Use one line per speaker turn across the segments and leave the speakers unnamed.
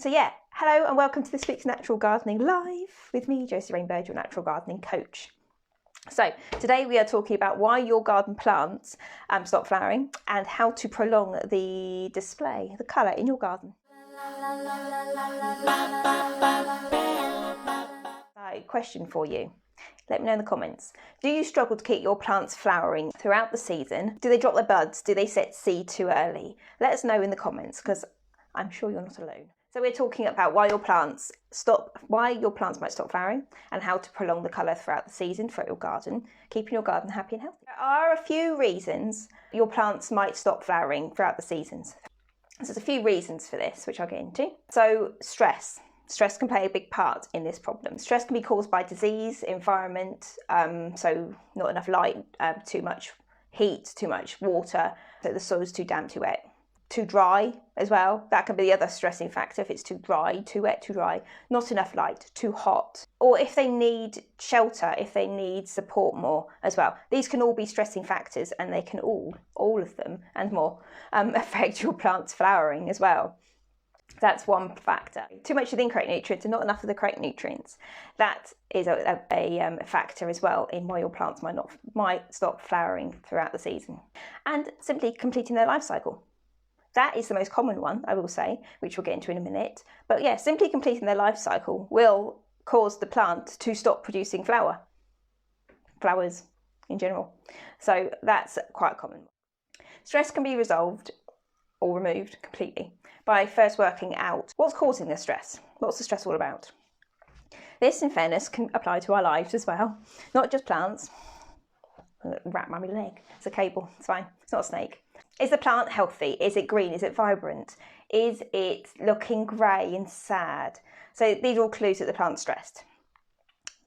So yeah, hello and welcome to this week's Natural Gardening Live with me, Josie Rainbird, your natural gardening coach. So today we are talking about why your garden plants stop flowering and how to prolong the display, the colour in your garden. So, question for you. Let me know in the comments. Do you struggle to keep your plants flowering throughout the season? Do they drop their buds? Do they set seed too early? Let us know in the comments because I'm sure you're not alone. So we're talking about why your plants might stop flowering and how to prolong the colour throughout the season for your garden, keeping your garden happy and healthy. There are a few reasons your plants might stop flowering throughout the seasons. So there's a few reasons for this, which I'll get into. So stress. Stress can play a big part in this problem. Stress can be caused by disease, environment, so not enough light, too much heat, too much water, so the soil's too damp, too wet. Too dry as well. That can be the other stressing factor if it's too dry, too wet, too dry. Not enough light, too hot. Or if they need shelter, if they need support more as well. These can all be stressing factors and they can all of them and more, affect your plant's flowering as well. That's one factor. Too much of the incorrect nutrients and not enough of the correct nutrients. That is a factor as well in why your plants might stop flowering throughout the season. And simply completing their life cycle. That is the most common one, I will say, which we'll get into in a minute. But yeah, simply completing their life cycle will cause the plant to stop producing flowers in general. So that's quite common. Stress can be resolved or removed completely by first working out what's causing the stress. What's the stress all about? This, in fairness, can apply to our lives as well, not just plants. Wrap my leg. It's a cable. It's fine. It's not a snake. Is the plant healthy? Is it green? Is it vibrant? Is it looking grey and sad? So these are all clues that the plant's stressed.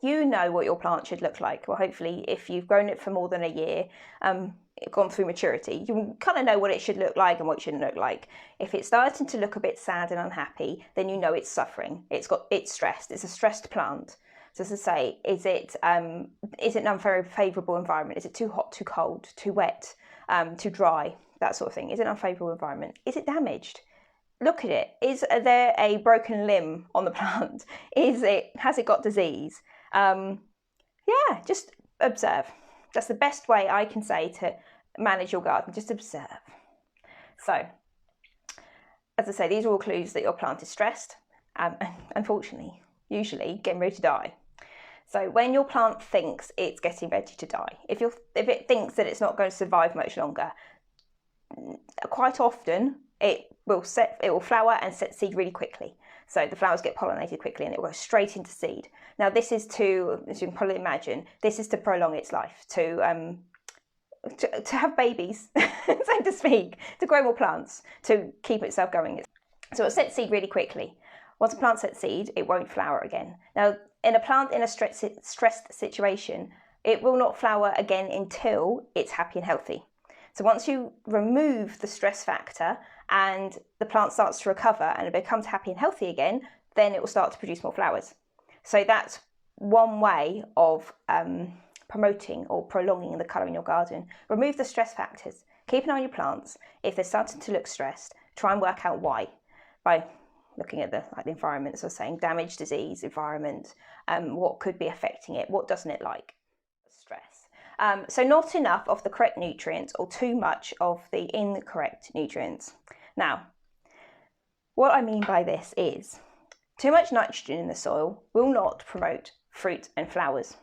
You know what your plant should look like. Well, hopefully, if you've grown it for more than a year, gone through maturity, you kind of know what it should look like and what it shouldn't look like. If it's starting to look a bit sad and unhappy, then you know it's suffering. It's stressed. It's a stressed plant. So as I say, is it an unfavorable favourable environment? Is it too hot, too cold, too wet, too dry? That sort of thing. Is it an unfavourable environment? Is it damaged? Look at it. Is there a broken limb on the plant? Has it got disease? Yeah, just observe. That's the best way I can say to manage your garden. Just observe. So, as I say, these are all clues that your plant is stressed and unfortunately, usually getting ready to die. So when your plant thinks it's getting ready to die, if it thinks that it's not going to survive much longer, quite often it will flower and set seed really quickly. So the flowers get pollinated quickly and it will go straight into seed. Now this is as you can probably imagine, this is to prolong its life, to have babies, so to speak, to grow more plants, to keep itself going. So it'll set seed really quickly. Once a plant sets seed, it won't flower again. Now, in a plant in a stressed situation, it will not flower again until it's happy and healthy. So once you remove the stress factor and the plant starts to recover and it becomes happy and healthy again, then it will start to produce more flowers. So that's one way of promoting or prolonging the colour in your garden. Remove the stress factors. Keep an eye on your plants. If they're starting to look stressed, try and work out why by looking at the environment, so saying damage, disease, environment, what could be affecting it, what doesn't it like? Stress. So not enough of the correct nutrients or too much of the incorrect nutrients. Now, what I mean by this is too much nitrogen in the soil will not promote fruit and flowers.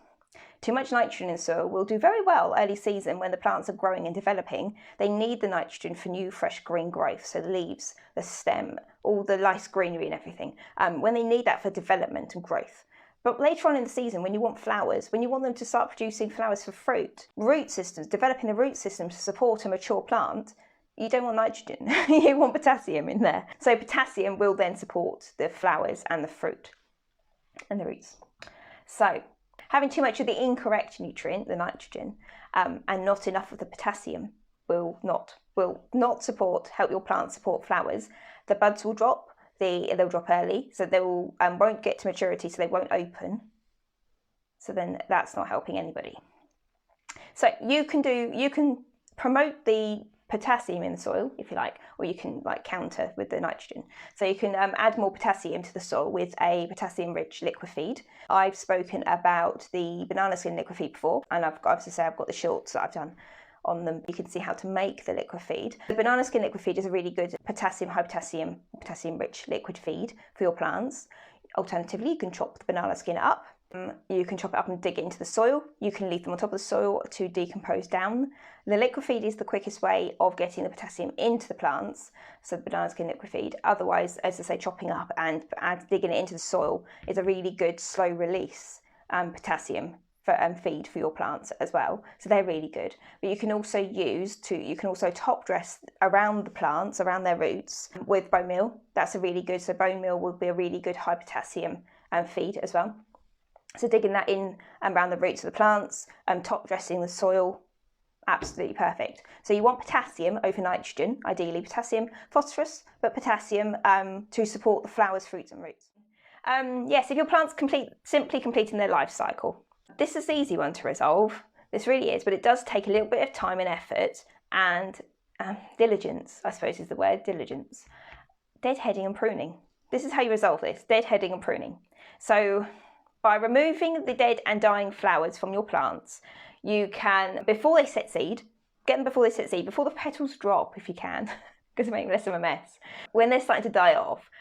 Too much nitrogen in the soil will do very well early season when the plants are growing and developing. They need the nitrogen for new, fresh green growth, so the leaves, the stem, all the nice greenery and everything, when they need that for development and growth. But later on in the season, when you want flowers, when you want them to start producing flowers for fruit, developing the root systems to support a mature plant, you don't want nitrogen, you want potassium in there. So potassium will then support the flowers and the fruit and the roots. So having too much of the incorrect nutrient, the nitrogen, and not enough of the potassium will not help your plant support flowers. The buds will drop. They'll drop early, so they won't get to maturity, so they won't open. So then that's not helping anybody. So you can promote the potassium in the soil, if you like, or you can like counter with the nitrogen. So you can add more potassium to the soil with a potassium-rich liquid feed. I've spoken about the banana skin liquid feed before, and I've got the shorts that I've done on them. You can see how to make the liquid feed. The banana skin liquid feed is a really good high potassium-rich liquid feed for your plants. Alternatively, you can chop the banana skin up. You can chop it up and dig it into the soil. You can leave them on top of the soil to decompose down. The liquid feed is the quickest way of getting the potassium into the plants, so the banana skin liquid feed. Otherwise, as I say, chopping up and digging it into the soil is a really good slow release potassium feed for your plants as well. So they're really good. But you can also top dress around the plants, around their roots, with bone meal. That's a really good. So bone meal will be a really good high potassium feed as well. So digging that in around the roots of the plants, top dressing the soil, absolutely perfect. So you want potassium over nitrogen, ideally potassium, phosphorus, but potassium to support the flowers, fruits and roots. Yes, if your plants simply completing their life cycle. This is the easy one to resolve. This really is, but it does take a little bit of time and effort and diligence, I suppose is the word, diligence. Deadheading and pruning. This is how you resolve this, deadheading and pruning. So by removing the dead and dying flowers from your plants, you can, before they set seed, get them before they set seed, before the petals drop if you can, because it makes less of a mess. When they're starting to die off,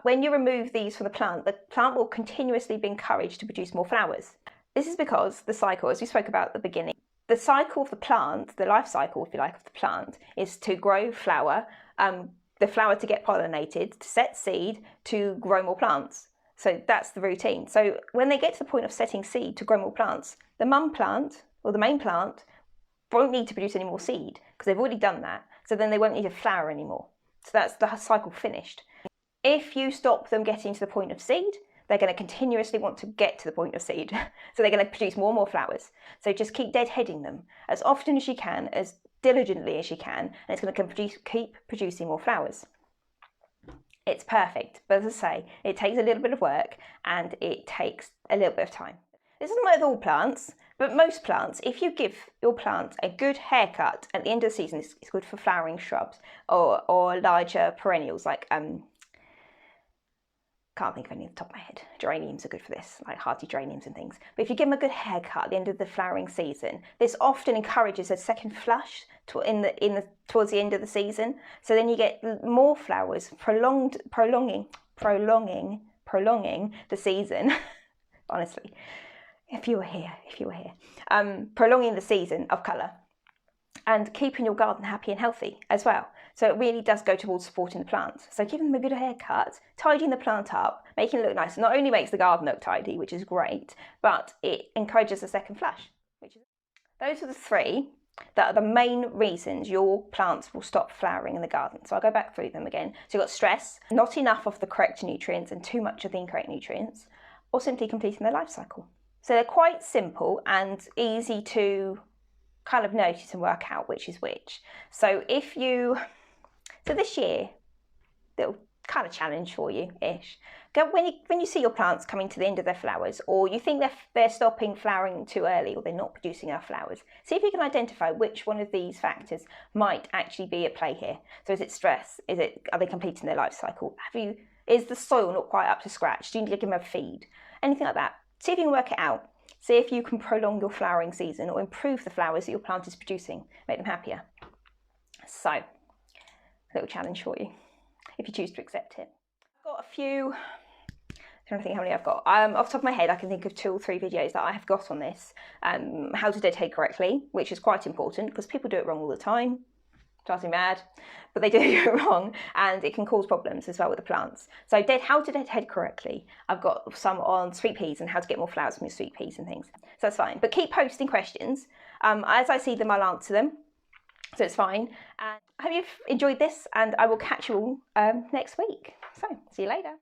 when you remove these from the plant will continuously be encouraged to produce more flowers. This is because the cycle, as we spoke about at the beginning, the cycle of the plant, the life cycle, if you like, of the plant, is to grow flower, the flower to get pollinated, to set seed, to grow more plants. So that's the routine. So when they get to the point of setting seed to grow more plants, the mum plant or the main plant won't need to produce any more seed because they've already done that. So then they won't need a flower anymore. So that's the cycle finished. If you stop them getting to the point of seed, they're going to continuously want to get to the point of seed. So they're going to produce more and more flowers. So just keep deadheading them as often as you can, as diligently as you can, and it's going to keep producing more flowers. It's perfect, but as I say, it takes a little bit of work and it takes a little bit of time. This doesn't work with all plants, but most plants, if you give your plant a good haircut at the end of the season, it's good for flowering shrubs or larger perennials like, can't think of any off the top of my head. Geraniums are good for this, like hardy geraniums and things. But if you give them a good haircut at the end of the flowering season, this often encourages a second flush towards the end of the season. So then you get more flowers, prolonging the season. Honestly, if you were here, prolonging the season of colour and keeping your garden happy and healthy as well. So it really does go towards supporting the plants. So giving them a good haircut, tidying the plant up, making it look nice, not only makes the garden look tidy, which is great, but it encourages a second flush. Those are the three that are the main reasons your plants will stop flowering in the garden. So I'll go back through them again. So you've got stress, not enough of the correct nutrients and too much of the incorrect nutrients, or simply completing their life cycle. So they're quite simple and easy to kind of notice and work out which is which. So this year, little kind of challenge for you-ish. When you see your plants coming to the end of their flowers, or you think they're stopping flowering too early, or they're not producing enough flowers, see if you can identify which one of these factors might actually be at play here. So is it stress? Are they completing their life cycle? Is the soil not quite up to scratch? Do you need to give them a feed? Anything like that. See if you can work it out. See if you can prolong your flowering season or improve the flowers that your plant is producing, make them happier. So, a little challenge for you, if you choose to accept it. I've got a few, I'm trying to think how many I've got. Off the top of my head, I can think of 2 or 3 videos that I have got on this. How to deadhead correctly, which is quite important because people do it wrong all the time. Drives me mad, but they do it wrong and it can cause problems as well with the plants. So how to deadhead correctly. I've got some on sweet peas and how to get more flowers from your sweet peas and things. So that's fine, but keep posting questions. As I see them, I'll answer them. So it's fine. And I hope you've enjoyed this and I will catch you all next week. So see you later.